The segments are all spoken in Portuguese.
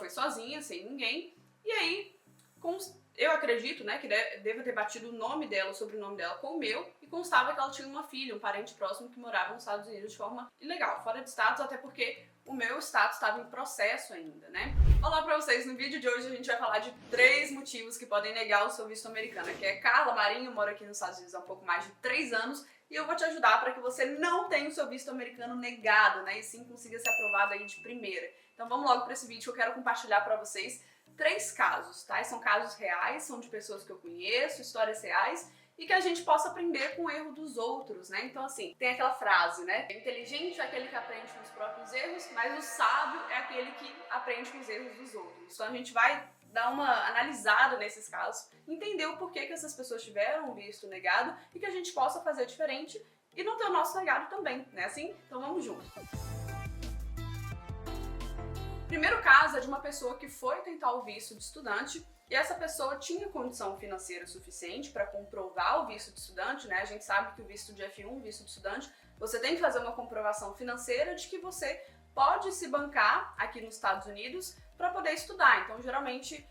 foi sozinha, sem ninguém, e aí eu acredito, né, que deva ter batido o nome dela, o sobrenome dela com o meu, e constava que ela tinha uma filha, um parente próximo que morava nos Estados Unidos de forma ilegal, fora de status, até porque o meu status estava em processo ainda, né? Olá pra vocês, no vídeo de hoje a gente vai falar de 3 motivos que podem negar o seu visto americano, que é Carla Marinho, mora aqui nos Estados Unidos há um pouco mais de 3 anos, e eu vou te ajudar para que você não tenha o seu visto americano negado, né, e sim consiga ser aprovado aí de primeira. Então vamos logo para esse vídeo que eu quero compartilhar para vocês 3 casos, tá? São casos reais, são de pessoas que eu conheço, histórias reais, e que a gente possa aprender com o erro dos outros, né? Então, assim, tem aquela frase, né? O inteligente é aquele que aprende com os próprios erros, mas o sábio é aquele que aprende com os erros dos outros. Então, a gente vai dar uma analisada nesses casos, entender o porquê que essas pessoas tiveram o visto negado e que a gente possa fazer diferente e não ter o nosso negado também, né? Assim? Então, vamos junto. O primeiro caso é de uma pessoa que foi tentar o visto de estudante e essa pessoa tinha condição financeira suficiente para comprovar o visto de estudante, né? A gente sabe que o visto de F1, visto de estudante, você tem que fazer uma comprovação financeira de que você pode se bancar aqui nos Estados Unidos para poder estudar. Então, geralmente,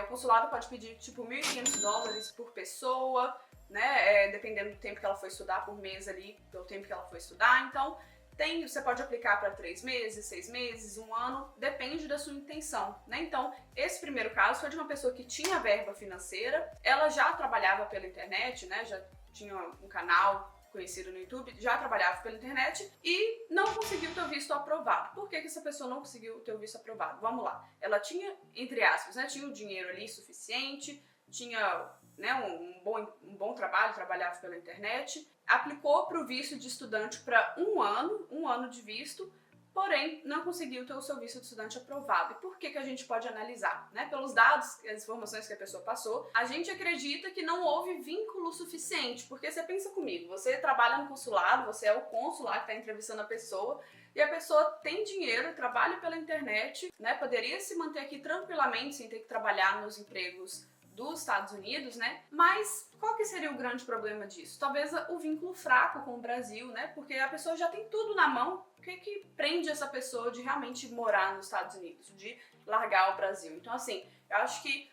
o consulado pode pedir tipo $1.500 por pessoa, né? Dependendo do tempo que ela foi estudar, por mês ali, pelo tempo que ela foi estudar. Então, você pode aplicar para 3 meses, 6 meses, 1 ano, depende da sua intenção, né? Então, esse primeiro caso foi de uma pessoa que tinha verba financeira, ela já trabalhava pela internet, né? Já tinha um canal conhecido no YouTube, já trabalhava pela internet e não conseguiu ter o visto aprovado. Por que essa pessoa não conseguiu ter o visto aprovado? Vamos lá. Ela tinha, entre aspas, né? Tinha o dinheiro ali suficiente, tinha, né, um bom trabalho, trabalhava pela internet, aplicou para o visto de estudante para um ano de visto, porém não conseguiu ter o seu visto de estudante aprovado. E por que a gente pode analisar? Né? Pelos dados, as informações que a pessoa passou, a gente acredita que não houve vínculo suficiente, porque você pensa comigo, você trabalha no consulado, você é o cônsul lá que está entrevistando a pessoa, e a pessoa tem dinheiro, trabalha pela internet, né? Poderia se manter aqui tranquilamente sem ter que trabalhar nos empregos dos Estados Unidos, né? Mas qual que seria o grande problema disso? Talvez o vínculo fraco com o Brasil, né? Porque a pessoa já tem tudo na mão. O que prende essa pessoa de realmente morar nos Estados Unidos, de largar o Brasil? Então, assim, eu acho que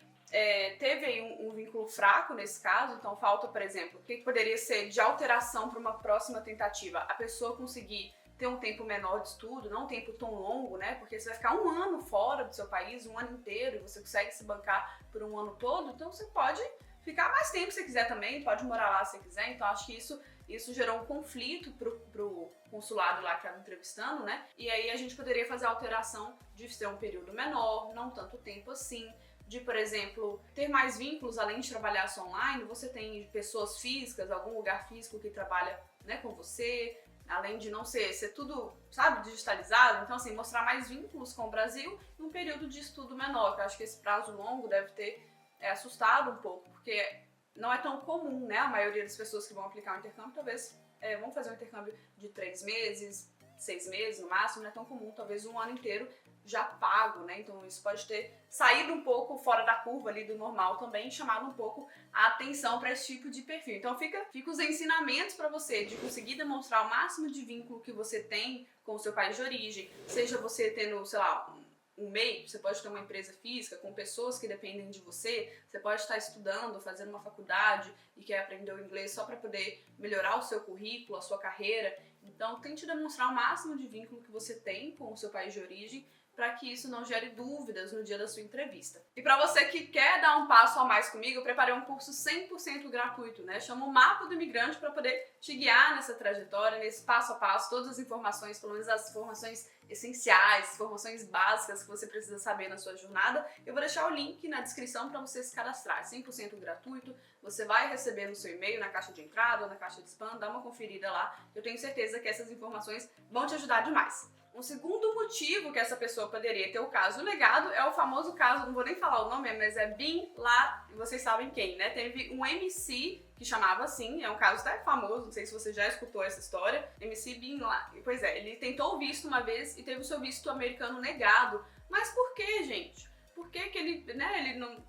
teve aí um vínculo fraco nesse caso. Então, falta, por exemplo, o que poderia ser de alteração para uma próxima tentativa? A pessoa conseguir ter um tempo menor de estudo, não um tempo tão longo, né? Porque você vai ficar 1 ano fora do seu país, 1 ano inteiro, e você consegue se bancar por 1 ano todo, então você pode ficar mais tempo se quiser também, pode morar lá se quiser. Então acho que isso gerou um conflito pro consulado lá que estava entrevistando, né? E aí a gente poderia fazer a alteração de ser um período menor, não tanto tempo assim, de, por exemplo, ter mais vínculos, além de trabalhar só online, você tem pessoas físicas, algum lugar físico que trabalha, né, com você, além de não ser tudo, sabe, digitalizado. Então, assim, mostrar mais vínculos com o Brasil em um período de estudo menor, que eu acho que esse prazo longo deve ter assustado um pouco, porque não é tão comum, né? A maioria das pessoas que vão aplicar o intercâmbio, talvez vão fazer um intercâmbio de 3 meses, 6 meses no máximo, não é tão comum, talvez 1 ano inteiro já pago, né? Então isso pode ter saído um pouco fora da curva ali do normal também, chamado um pouco a atenção para esse tipo de perfil. Então fica os ensinamentos para você de conseguir demonstrar o máximo de vínculo que você tem com o seu país de origem, seja você tendo, sei lá, um MEI, você pode ter uma empresa física com pessoas que dependem de você, você pode estar estudando, fazendo uma faculdade e quer aprender o inglês só para poder melhorar o seu currículo, a sua carreira. Então tente demonstrar o máximo de vínculo que você tem com o seu país de origem, para que isso não gere dúvidas no dia da sua entrevista. E para você que quer dar um passo a mais comigo, eu preparei um curso 100% gratuito, né? Chama o Mapa do Imigrante, para poder te guiar nessa trajetória, nesse passo a passo, todas as informações, pelo menos as informações essenciais, informações básicas que você precisa saber na sua jornada. Eu vou deixar o link na descrição para você se cadastrar, 100% gratuito, você vai receber no seu e-mail, na caixa de entrada ou na caixa de spam, dá uma conferida lá, eu tenho certeza que essas informações vão te ajudar demais. Um segundo motivo que essa pessoa poderia ter o caso negado é o famoso caso, não vou nem falar o nome, mas é Bin Laden, vocês sabem quem, né? Teve um MC que chamava assim, é um caso até famoso, não sei se você já escutou essa história, MC Bin Laden. Pois é, ele tentou o visto uma vez e teve o seu visto americano negado. Mas por que, gente? Por que ele, né, ele não,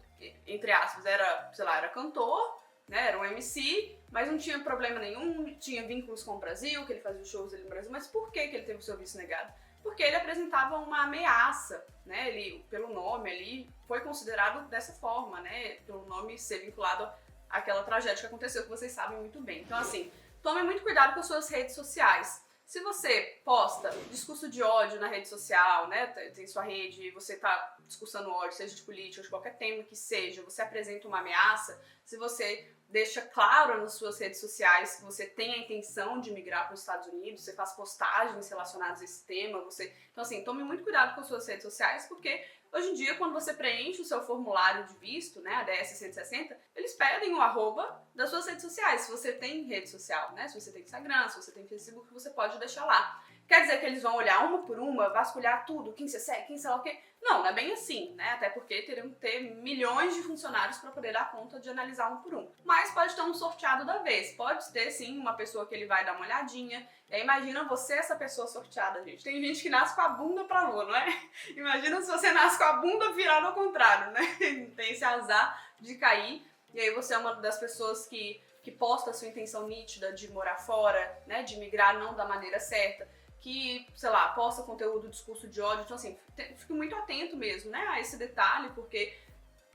entre aspas, era, sei lá, era cantor, né, era um MC, mas não tinha problema nenhum, tinha vínculos com o Brasil, que ele fazia shows ali no Brasil, mas por que ele teve o seu visto negado? porque ele apresentava uma ameaça, né? Ele, pelo nome ali, foi considerado dessa forma, né? Pelo nome ser vinculado àquela tragédia que aconteceu, que vocês sabem muito bem. Então, assim, tome muito cuidado com as suas redes sociais. Se você posta discurso de ódio na rede social, né, tem sua rede, você tá discursando ódio, seja de política, de qualquer tema que seja, você apresenta uma ameaça, se você deixa claro nas suas redes sociais que você tem a intenção de migrar para os Estados Unidos, você faz postagens relacionadas a esse tema, então assim, tome muito cuidado com as suas redes sociais, porque hoje em dia, quando você preenche o seu formulário de visto, né, a DS-160, eles pedem o arroba das suas redes sociais, se você tem rede social, né, se você tem Instagram, se você tem Facebook, você pode deixar lá. Quer dizer que eles vão olhar uma por uma, vasculhar tudo, quem você segue, quem sei lá o quê? Não é bem assim, né? Até porque teriam que ter milhões de funcionários para poder dar conta de analisar um por um. Mas pode ter um sorteado da vez, pode ter sim uma pessoa que ele vai dar uma olhadinha. E aí, imagina você essa pessoa sorteada, gente. Tem gente que nasce com a bunda pra lua, não é? Imagina se você nasce com a bunda virada ao contrário, né? Tem esse azar de cair. E aí você é uma das pessoas que posta a sua intenção nítida de morar fora, né? De migrar não da maneira certa. Que, sei lá, posta conteúdo, discurso de ódio. Então, assim, fique muito atento mesmo, né, a esse detalhe, porque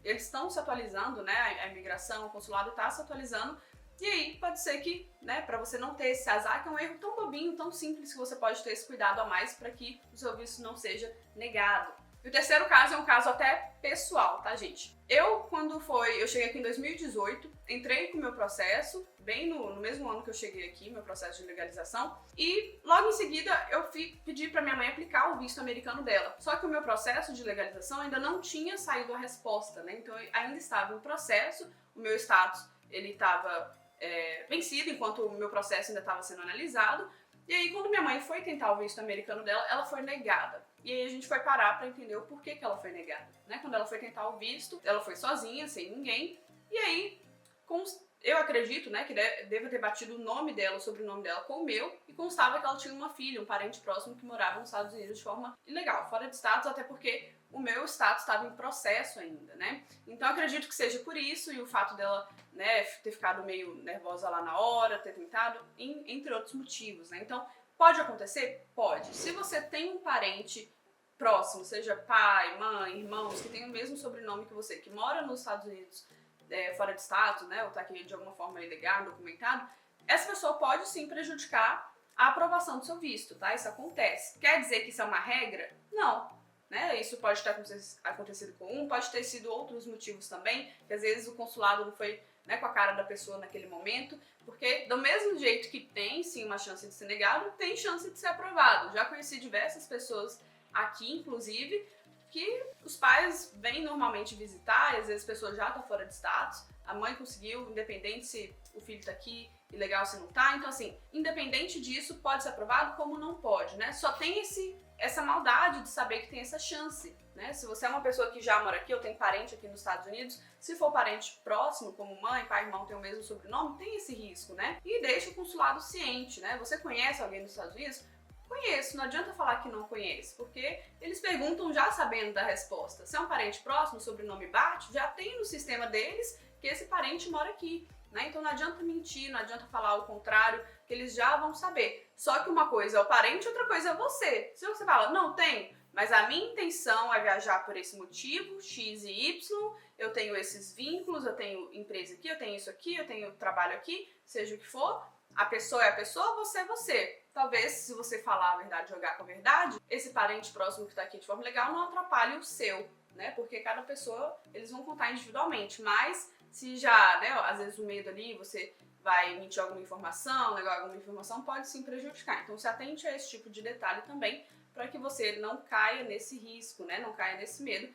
eles estão se atualizando, né, a imigração, o consulado está se atualizando, e aí pode ser que, né, para você não ter esse azar, que é um erro tão bobinho, tão simples, que você pode ter esse cuidado a mais para que o seu visto não seja negado. E o terceiro caso é um caso até pessoal, tá, gente? Eu cheguei aqui em 2018, entrei com o meu processo, bem no mesmo ano que eu cheguei aqui, meu processo de legalização, e logo em seguida eu pedi pra minha mãe aplicar o visto americano dela. Só que o meu processo de legalização ainda não tinha saído a resposta, né? Então eu ainda estava em processo, o meu status, ele estava vencido, enquanto o meu processo ainda estava sendo analisado. E aí, quando minha mãe foi tentar o visto americano dela, ela foi negada. E aí a gente foi parar pra entender o porquê que ela foi negada, né? Quando ela foi tentar o visto, ela foi sozinha, sem ninguém. E aí, eu acredito, né, que deva ter batido o nome dela, o sobrenome dela com o meu, e constava que ela tinha uma filha, um parente próximo que morava nos Estados Unidos de forma ilegal, fora de status, até porque o meu status estava em processo ainda, né? Então eu acredito que seja por isso, e o fato dela, né, ter ficado meio nervosa lá na hora, ter tentado, entre outros motivos, né? Então, pode acontecer? Pode. Se você tem um parente próximo, seja pai, mãe, irmãos, que tem o mesmo sobrenome que você, que mora nos Estados Unidos, fora de status, né, ou tá aqui de alguma forma ilegal, documentado, essa pessoa pode sim prejudicar a aprovação do seu visto, tá? Isso acontece. Quer dizer que isso é uma regra? Não. Né? Isso pode ter acontecido com um, pode ter sido outros motivos também, que às vezes o consulado não foi, né, com a cara da pessoa naquele momento, porque do mesmo jeito que tem sim uma chance de ser negado, tem chance de ser aprovado. Já conheci diversas pessoas aqui, inclusive, que os pais vêm normalmente visitar, e às vezes a pessoa já tá fora de status, a mãe conseguiu, independente se o filho tá aqui, ilegal se não tá, então assim, independente disso, pode ser aprovado como não pode, né? Só tem essa maldade de saber que tem essa chance, né? Se você é uma pessoa que já mora aqui, ou tem parente aqui nos Estados Unidos, se for parente próximo, como mãe, pai, irmão, tem o mesmo sobrenome, tem esse risco, né? E deixa o consulado ciente, né? Você conhece alguém nos Estados Unidos? Conheço, não adianta falar que não conhece, porque eles perguntam já sabendo da resposta. Se é um parente próximo, o sobrenome bate, já tem no sistema deles que esse parente mora aqui, né? Então não adianta mentir, não adianta falar o contrário, que eles já vão saber. Só que uma coisa é o parente, outra coisa é você. Se você fala, não tenho, mas a minha intenção é viajar por esse motivo, X e Y, eu tenho esses vínculos, eu tenho empresa aqui, eu tenho isso aqui, eu tenho trabalho aqui, seja o que for, a pessoa é a pessoa, você é você. Talvez, se você falar a verdade, jogar com a verdade, esse parente próximo que tá aqui de forma legal não atrapalhe o seu, né? Porque cada pessoa, eles vão contar individualmente, mas se já, né, às vezes o medo ali, você vai mentir alguma informação, negar alguma informação, pode sim prejudicar. Então se atente a esse tipo de detalhe também, para que você não caia nesse risco, né? Não caia nesse medo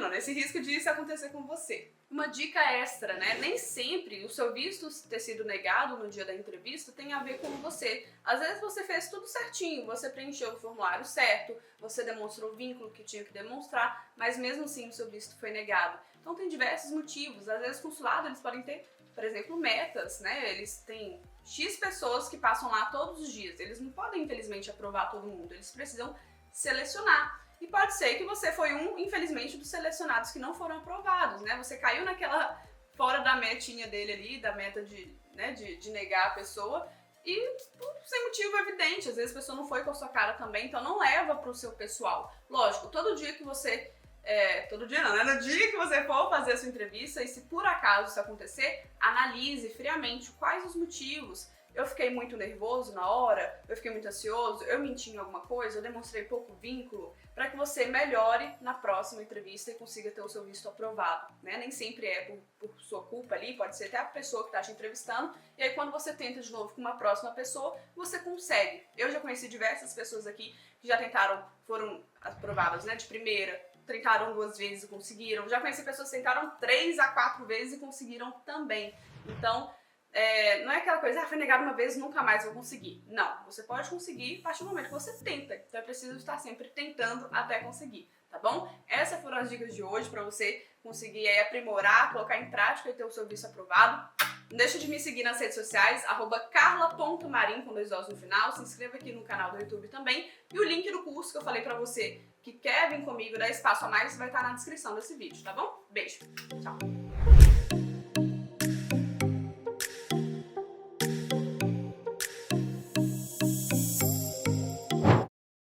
nesse risco de isso acontecer com você. Uma dica extra, né? Nem sempre o seu visto ter sido negado no dia da entrevista tem a ver com você. Às vezes você fez tudo certinho, você preencheu o formulário certo, você demonstrou o vínculo que tinha que demonstrar, mas mesmo assim o seu visto foi negado. Então tem diversos motivos. Às vezes o consulado, eles podem ter, por exemplo, metas, né? Eles têm X pessoas que passam lá todos os dias. Eles não podem, infelizmente, aprovar todo mundo. Eles precisam selecionar. E pode ser que você foi infelizmente, dos selecionados que não foram aprovados, né? Você caiu naquela, fora da metinha dele ali, da meta de negar a pessoa, e sem motivo evidente, às vezes a pessoa não foi com a sua cara também, então não leva pro seu pessoal. Lógico, todo dia que você... todo dia não, né? No dia que você for fazer a sua entrevista, e se por acaso isso acontecer, analise friamente quais os motivos. Eu fiquei muito nervoso na hora, eu fiquei muito ansioso, eu menti em alguma coisa, eu demonstrei pouco vínculo, para que você melhore na próxima entrevista e consiga ter o seu visto aprovado, né? Nem sempre é por sua culpa ali, pode ser até a pessoa que está te entrevistando, e aí quando você tenta de novo com uma próxima pessoa, você consegue. Eu já conheci diversas pessoas aqui que já tentaram, foram aprovadas, né, de primeira, tentaram 2 vezes e conseguiram. Já conheci pessoas que tentaram 3 a 4 vezes e conseguiram também. Então, não é aquela coisa, foi negado uma vez, nunca mais vou conseguir. Não, você pode conseguir a partir do momento que você tenta. Então é preciso estar sempre tentando até conseguir, tá bom? Essas foram as dicas de hoje para você conseguir aprimorar, colocar em prática e ter o seu visto aprovado. Não deixa de me seguir nas redes sociais, @carla.marim com 2 Os no final. Se inscreva aqui no canal do YouTube também. E o link do curso que eu falei pra você que quer vir comigo, dar espaço a mais, vai estar na descrição desse vídeo, tá bom? Beijo, tchau!